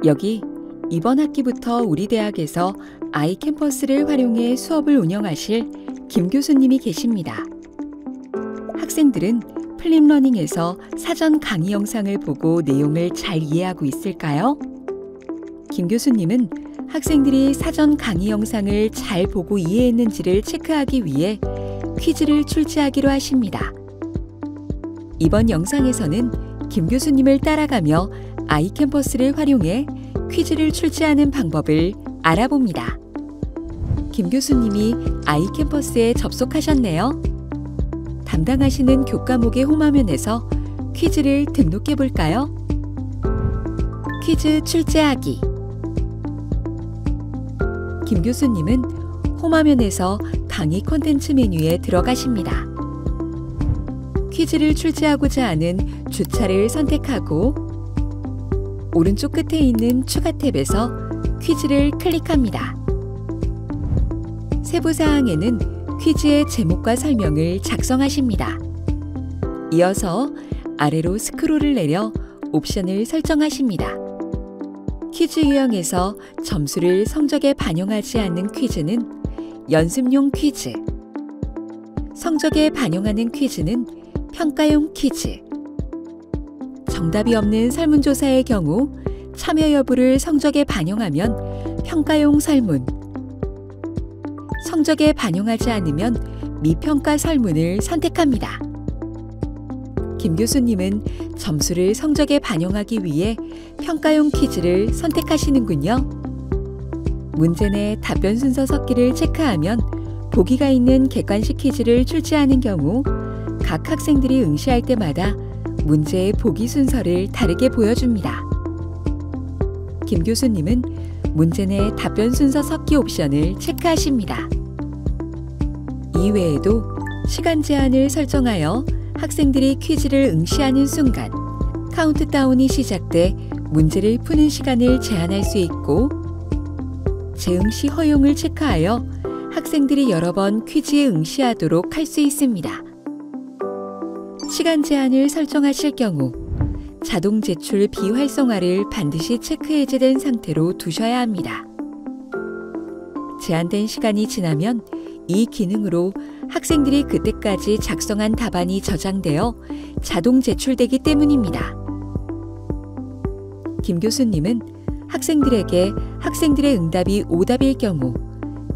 여기 이번 학기부터 우리 대학에서 아이캠퍼스를 활용해 수업을 운영하실 김 교수님이 계십니다. 학생들은 플립러닝에서 사전 강의 영상을 보고 내용을 잘 이해하고 있을까요? 김 교수님은 학생들이 사전 강의 영상을 잘 보고 이해했는지를 체크하기 위해 퀴즈를 출제하기로 하십니다. 이번 영상에서는 김 교수님을 따라가며 아이캠퍼스를 활용해 퀴즈를 출제하는 방법을 알아봅니다. 김 교수님이 아이캠퍼스에 접속하셨네요. 담당하시는 교과목의 홈화면에서 퀴즈를 등록해 볼까요? 퀴즈 출제하기. 김 교수님은 홈화면에서 강의 콘텐츠 메뉴에 들어가십니다. 퀴즈를 출제하고자 하는 주차를 선택하고 오른쪽 끝에 있는 추가 탭에서 퀴즈를 클릭합니다. 세부사항에는 퀴즈의 제목과 설명을 작성하십니다. 이어서 아래로 스크롤을 내려 옵션을 설정하십니다. 퀴즈 유형에서 점수를 성적에 반영하지 않는 퀴즈는 연습용 퀴즈, 성적에 반영하는 퀴즈는 평가용 퀴즈, 정답이 없는 설문조사의 경우 참여 여부를 성적에 반영하면 평가용 설문, 성적에 반영하지 않으면 미평가 설문을 선택합니다. 김 교수님은 점수를 성적에 반영하기 위해 평가용 퀴즈를 선택하시는군요. 문제 내 답변 순서 섞기를 체크하면 보기가 있는 객관식 퀴즈를 출제하는 경우 각 학생들이 응시할 때마다 문제의 보기 순서를 다르게 보여줍니다. 김 교수님은 문제 내 답변 순서 섞기 옵션을 체크하십니다. 이외에도 시간 제한을 설정하여 학생들이 퀴즈를 응시하는 순간 카운트다운이 시작돼 문제를 푸는 시간을 제한할 수 있고 재응시 허용을 체크하여 학생들이 여러 번 퀴즈에 응시하도록 할 수 있습니다. 시간 제한을 설정하실 경우 자동 제출 비활성화를 반드시 체크 해제된 상태로 두셔야 합니다. 제한된 시간이 지나면 이 기능으로 학생들이 그때까지 작성한 답안이 저장되어 자동 제출되기 때문입니다. 김 교수님은 학생들에게 학생들의 응답이 오답일 경우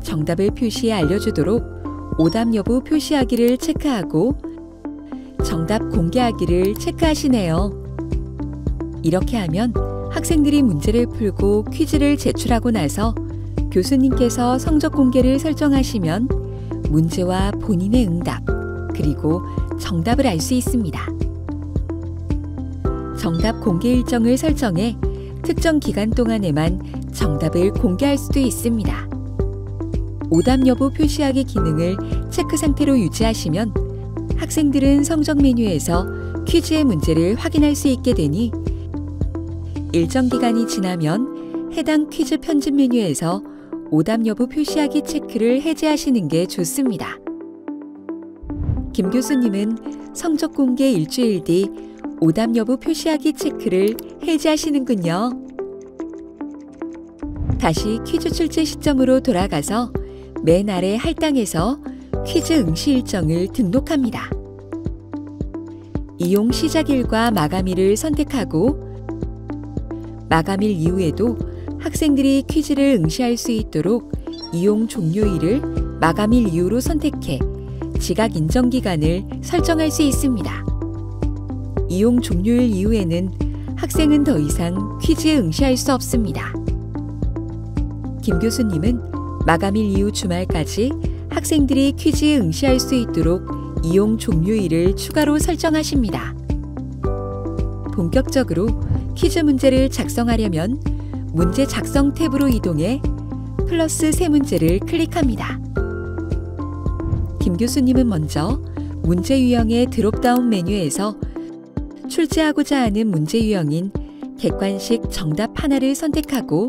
정답을 표시해 알려주도록 오답 여부 표시하기를 체크하고 정답 공개하기를 체크하시네요. 이렇게 하면 학생들이 문제를 풀고 퀴즈를 제출하고 나서 교수님께서 성적 공개를 설정하시면 문제와 본인의 응답, 그리고 정답을 알 수 있습니다. 정답 공개 일정을 설정해 특정 기간 동안에만 정답을 공개할 수도 있습니다. 오답 여부 표시하기 기능을 체크 상태로 유지하시면 학생들은 성적 메뉴에서 퀴즈의 문제를 확인할 수 있게 되니 일정 기간이 지나면 해당 퀴즈 편집 메뉴에서 오답 여부 표시하기 체크를 해제하시는 게 좋습니다. 김 교수님은 성적 공개 일주일 뒤 오답 여부 표시하기 체크를 해제하시는군요. 다시 퀴즈 출제 시점으로 돌아가서 맨 아래 할당에서 퀴즈 응시 일정을 등록합니다. 이용 시작일과 마감일을 선택하고 마감일 이후에도 학생들이 퀴즈를 응시할 수 있도록 이용 종료일을 마감일 이후로 선택해 지각 인정 기간을 설정할 수 있습니다. 이용 종료일 이후에는 학생은 더 이상 퀴즈에 응시할 수 없습니다. 김 교수님은 마감일 이후 주말까지 학생들이 퀴즈에 응시할 수 있도록 이용 종료일을 추가로 설정하십니다. 본격적으로 퀴즈 문제를 작성하려면 문제 작성 탭으로 이동해 플러스 새 문제를 클릭합니다. 김 교수님은 먼저 문제 유형의 드롭다운 메뉴에서 출제하고자 하는 문제 유형인 객관식 정답 하나를 선택하고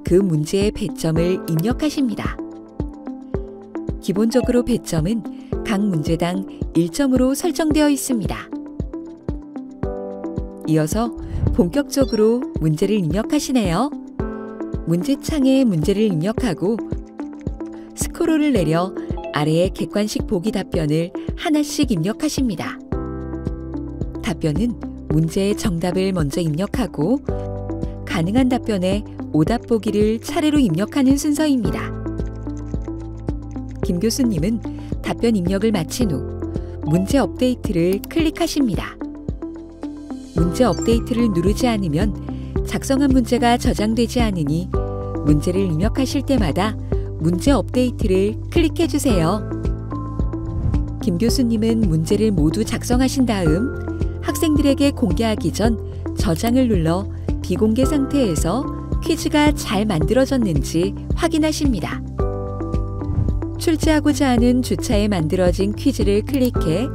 그 문제의 배점을 입력하십니다. 기본적으로 배점은 각 문제당 1점으로 설정되어 있습니다. 이어서 본격적으로 문제를 입력하시네요. 문제창에 문제를 입력하고 스크롤을 내려 아래의 객관식 보기 답변을 하나씩 입력하십니다. 답변은 문제의 정답을 먼저 입력하고 가능한 답변에 오답 보기를 차례로 입력하는 순서입니다. 김 교수님은 답변 입력을 마친 후 문제 업데이트를 클릭하십니다. 문제 업데이트를 누르지 않으면 작성한 문제가 저장되지 않으니 문제를 입력하실 때마다 문제 업데이트를 클릭해 주세요. 김 교수님은 문제를 모두 작성하신 다음 학생들에게 공개하기 전 저장을 눌러 비공개 상태에서 퀴즈가 잘 만들어졌는지 확인하십니다. 출제하고자 하는 주차에 만들어진 퀴즈를 클릭해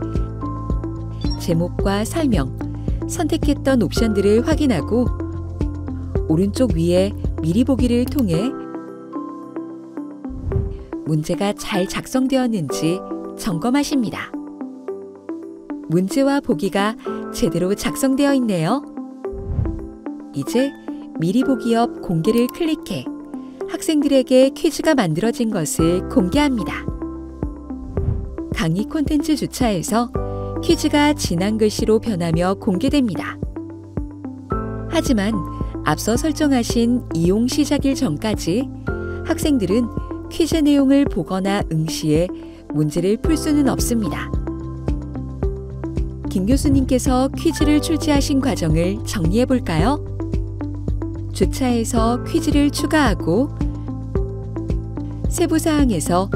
제목과 설명, 선택했던 옵션들을 확인하고 오른쪽 위에 미리 보기를 통해 문제가 잘 작성되었는지 점검하십니다. 문제와 보기가 제대로 작성되어 있네요. 이제 미리 보기 옆 공개를 클릭해 학생들에게 퀴즈가 만들어진 것을 공개합니다. 강의 콘텐츠 주차에서 퀴즈가 진한 글씨로 변하며 공개됩니다. 하지만 앞서 설정하신 이용 시작일 전까지 학생들은 퀴즈 내용을 보거나 응시해 문제를 풀 수는 없습니다. 김 교수님께서 퀴즈를 출제하신 과정을 정리해 볼까요? 주차에서 퀴즈를 추가하고 세부사항에서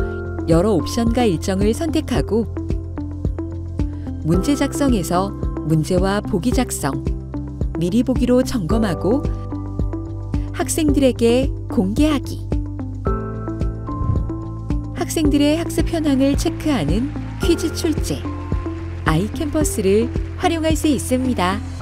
여러 옵션과 일정을 선택하고 문제 작성에서 문제와 보기 작성, 미리 보기로 점검하고 학생들에게 공개하기, 학생들의 학습 현황을 체크하는 퀴즈 출제, 아이캠퍼스를 활용할 수 있습니다.